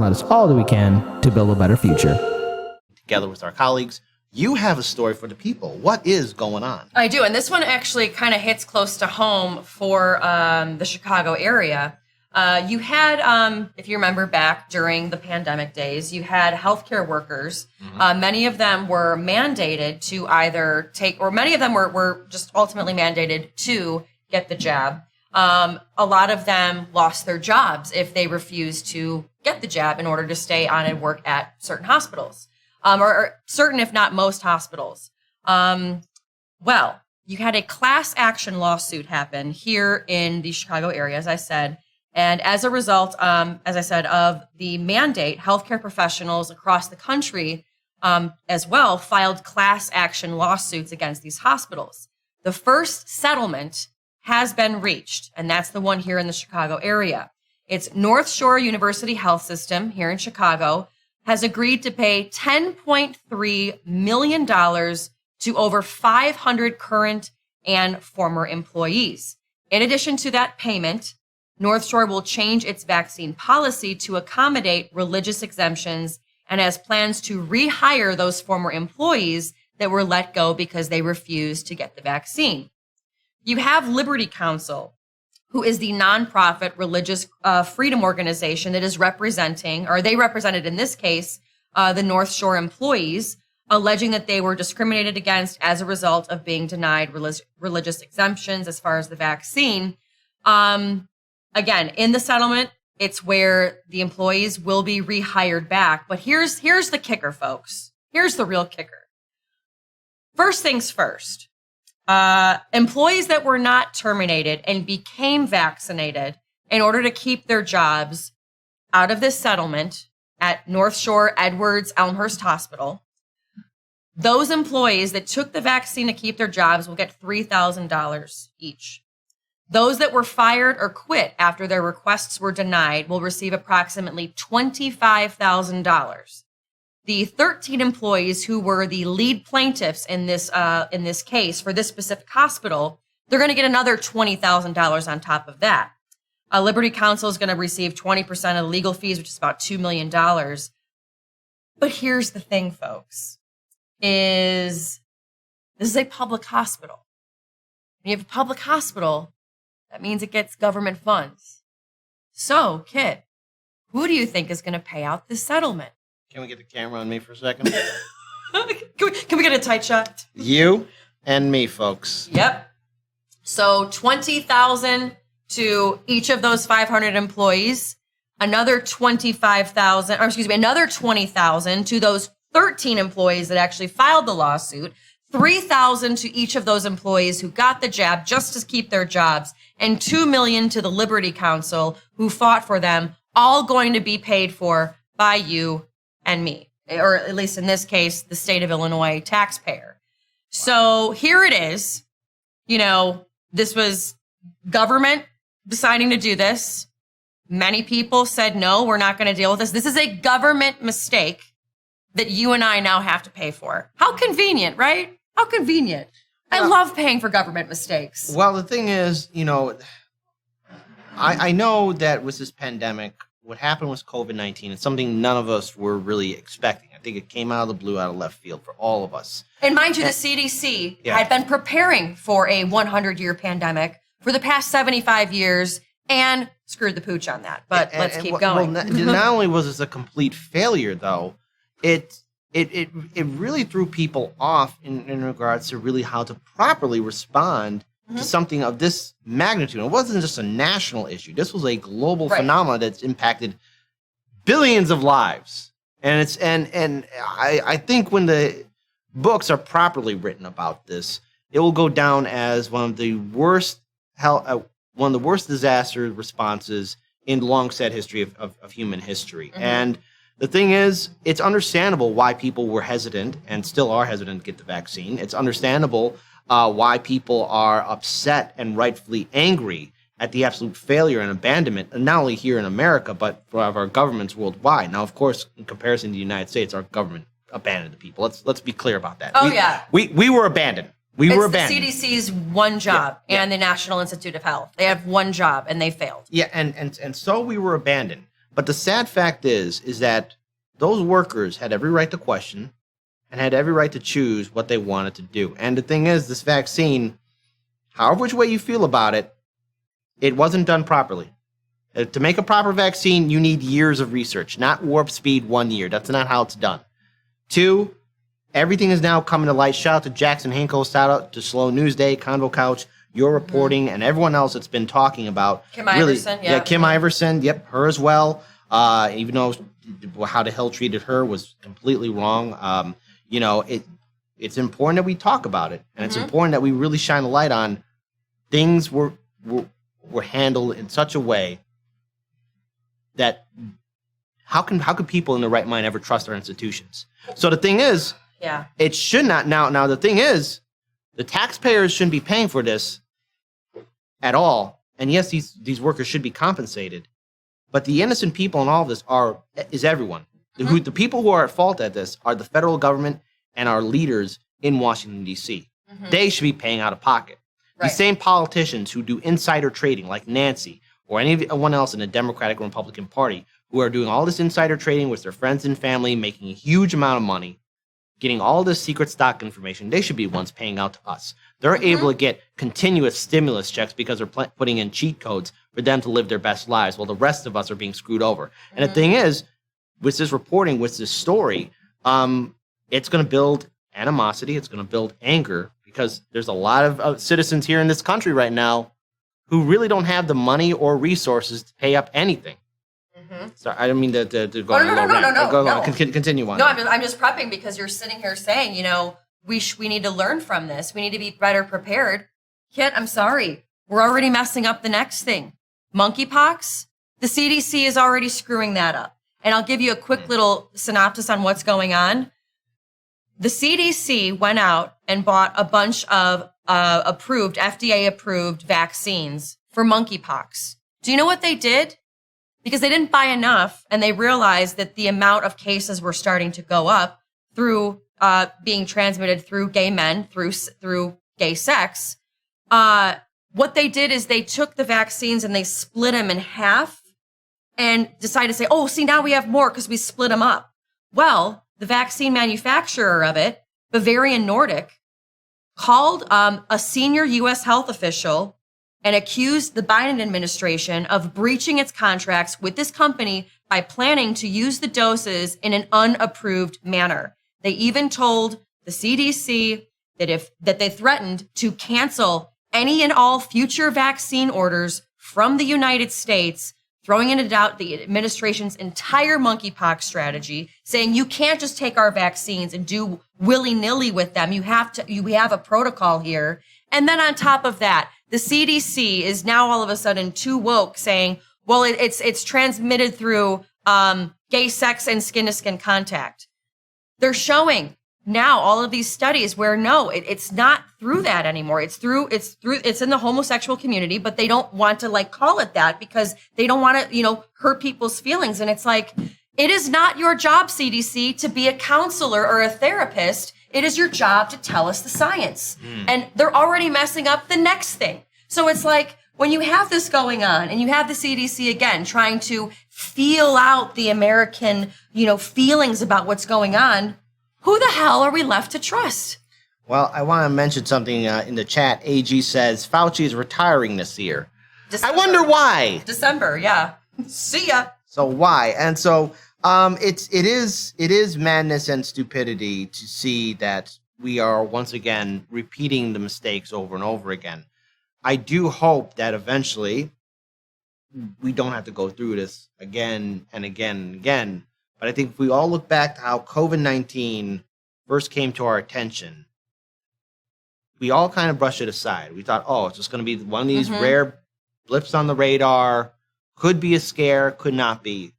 let us all do we can to build a better future. Together with our colleagues, you have a story for the people. What is going on? I do, and this one actually kind of hits close to home for the Chicago area. You had, if you remember back during the pandemic days, you had healthcare workers. Many of them were mandated to either take, or many of them were just ultimately mandated to get the jab. A lot of them lost their jobs if they refused to get the jab in order to stay on and work at certain hospitals, or certain, if not most hospitals. Well, you had a class action lawsuit happen here in the Chicago area, as I said. And as a result, as I said, of the mandate, healthcare professionals across the country as well filed class action lawsuits against these hospitals. The first settlement has been reached, and that's the one here in the Chicago area. It's North Shore University Health System here in Chicago has agreed to pay $10.3 million to over 500 current and former employees. In addition to that payment, North Shore will change its vaccine policy to accommodate religious exemptions and has plans to rehire those former employees that were let go because they refused to get the vaccine. You have Liberty Counsel, who is the nonprofit religious freedom organization that is representing, or they represented in this case, the North Shore employees, alleging that they were discriminated against as a result of being denied religious exemptions as far as the vaccine. Again, in the settlement, it's where the employees will be rehired back. But here's the kicker, folks. Here's the real kicker. First things first, employees that were not terminated and became vaccinated in order to keep their jobs out of this settlement at North Shore Edwards Elmhurst Hospital, those employees that took the vaccine to keep their jobs will get $3,000 each. Those that were fired or quit after their requests were denied will receive approximately $25,000. The 13 employees who were the lead plaintiffs in this case for this specific hospital, they're going to get another $20,000 on top of that. Liberty Counsel is going to receive 20% of the legal fees, which is about $2 million. But here's the thing, folks, is this is a public hospital. When you have a public hospital, that means it gets government funds. So, Kit, who do you think is going to pay out this settlement? Can we get the camera on me for a second? Can we get a tight shot? You and me, folks. Yep. So $20,000 to each of those 500 employees, another $20,000 to those 13 employees that actually filed the lawsuit, $3,000 to each of those employees who got the jab just to keep their jobs, and $2 million to the Liberty Counsel who fought for them, all going to be paid for by you and me, or at least in this case, the state of Illinois taxpayer. So here it is. You know, this was government deciding to do this. Many people said, no, we're not going to deal with this. This is a government mistake that you and I now have to pay for. How convenient, right? How convenient. I love paying for government mistakes. Well, the thing is, you know, I know that with this pandemic, what happened was COVID-19. It's something none of us were really expecting. I think it came out of the blue, out of left field for all of us. And mind you, the CDC had been preparing for a 100-year pandemic for the past 75 years and screwed the pooch on that. But let's keep going. Well, not only was this a complete failure, though, it really threw people off in regards to really how to properly respond to something of this magnitude. It wasn't just a national issue. This was a global phenomenon that's impacted billions of lives. And I think when the books are properly written about this, it will go down as one of the worst disaster responses in the long set history of human history. And the thing is, it's understandable why people were hesitant and still are hesitant to get the vaccine. It's understandable why people are upset and rightfully angry at the absolute failure and abandonment, not only here in America, but for our governments worldwide. Now, of course, in comparison to the United States, our government abandoned the people. Let's be clear about that. We were abandoned. We were abandoned. It's the CDC's one job and the National Institute of Health. They have one job and they failed. Yeah, and so we were abandoned. But the sad fact is that those workers had every right to question and had every right to choose what they wanted to do. And the thing is, this vaccine, however which way you feel about it, it wasn't done properly. To make a proper vaccine, you need years of research, not warp speed 1 year. That's not how it's done. 2, everything is now coming to light. Shout out to Jackson Hinkle, shout out to Slow News Day, Convo Couch, your reporting, and everyone else that's been talking about. Kim Iverson, yeah. Kim Iverson, yep, her as well. Even though how the Hill treated her was completely wrong. It's important that we talk about it, and it's important that we really shine a light on things were handled in such a way that how can people in the right mind ever trust our institutions? So the thing is, it should not. Now the thing is, the taxpayers shouldn't be paying for this at all. And yes, these workers should be compensated, but the innocent people in all of this is everyone. The people who are at fault at this are the federal government and our leaders in Washington, D.C. They should be paying out of pocket. Right. These same politicians who do insider trading, like Nancy or anyone else in the Democratic or Republican Party, who are doing all this insider trading with their friends and family, making a huge amount of money, getting all this secret stock information, they should be ones paying out to us. They're able to get continuous stimulus checks because they're putting in cheat codes for them to live their best lives, while the rest of us are being screwed over. And the thing is, with this reporting, with this story, it's going to build animosity. It's going to build anger, because there's a lot of citizens here in this country right now who really don't have the money or resources to pay up anything. Sorry, I didn't mean to go on a little rant. Go on. Continue on. No, I'm just prepping because you're sitting here saying, we need to learn from this. We need to be better prepared. Kit, I'm sorry. We're already messing up the next thing. Monkeypox, the CDC is already screwing that up. And I'll give you a quick little synopsis on what's going on. The CDC went out and bought a bunch of FDA-approved vaccines for monkeypox. Do you know what they did? Because they didn't buy enough, and they realized that the amount of cases were starting to go up through being transmitted through gay men, through gay sex. What they did is they took the vaccines and they split them in half and decided to say, oh, see, now we have more because we split them up. Well, the vaccine manufacturer of it, Bavarian Nordic, called a senior U.S. health official and accused the Biden administration of breaching its contracts with this company by planning to use the doses in an unapproved manner. They even told the CDC that they threatened to cancel any and all future vaccine orders from the United States, throwing into doubt the administration's entire monkeypox strategy, saying you can't just take our vaccines and do willy-nilly with them. We have a protocol here. And then on top of that, the CDC is now all of a sudden too woke, saying, well, it's transmitted through gay sex and skin-to-skin contact. They're showing now all of these studies where no, it's not through that anymore. It's in the homosexual community, but they don't want to call it that because they don't want to, hurt people's feelings. And it's like, it is not your job, CDC, to be a counselor or a therapist. It is your job to tell us the science. And they're already messing up the next thing. So it's like, when you have this going on and you have the CDC again trying to feel out the American, feelings about what's going on, who the hell are we left to trust? Well, I want to mention something in the chat. AG says Fauci is retiring this year. December. I wonder why. December, yeah. See ya. So why? And so it is madness and stupidity to see that we are once again repeating the mistakes over and over again. I do hope that eventually we don't have to go through this again and again and again. But I think if we all look back to how COVID-19 first came to our attention, we all kind of brushed it aside. We thought, oh, it's just going to be one of these rare blips on the radar. Could be a scare, could not be.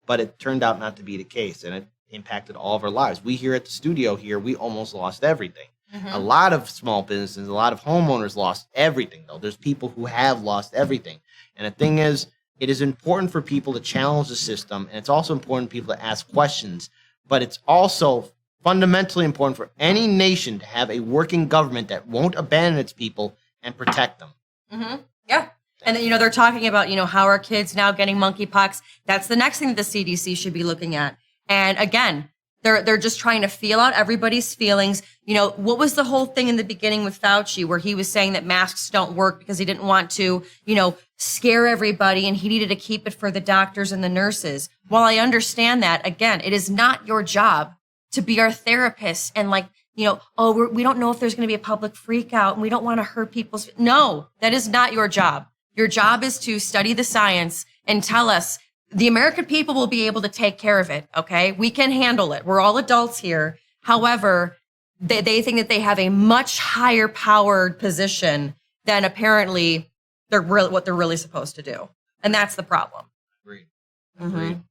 But it turned out not to be the case, and it impacted all of our lives. We here at the studio here, we almost lost everything. A lot of small businesses, a lot of homeowners lost everything, though. There's people who have lost everything. And the thing is, it is important for people to challenge the system, and it's also important for people to ask questions. But it's also fundamentally important for any nation to have a working government that won't abandon its people and protect them. Yeah. And then, they're talking about, how are kids now getting monkeypox? That's the next thing that the CDC should be looking at. And again, they're just trying to feel out everybody's feelings. What was the whole thing in the beginning with Fauci where he was saying that masks don't work because he didn't want to, scare everybody and he needed to keep it for the doctors and the nurses. While I understand that, again, it is not your job to be our therapist and we don't know if there's going to be a public freak out and we don't want to hurt people's. No, that is not your job. Your job is to study the science and tell us the American people will be able to take care of it. Okay. We can handle it. We're all adults here. However, they think that they have a much higher powered position than apparently what they're really supposed to do. And that's the problem. Agreed. Mhm.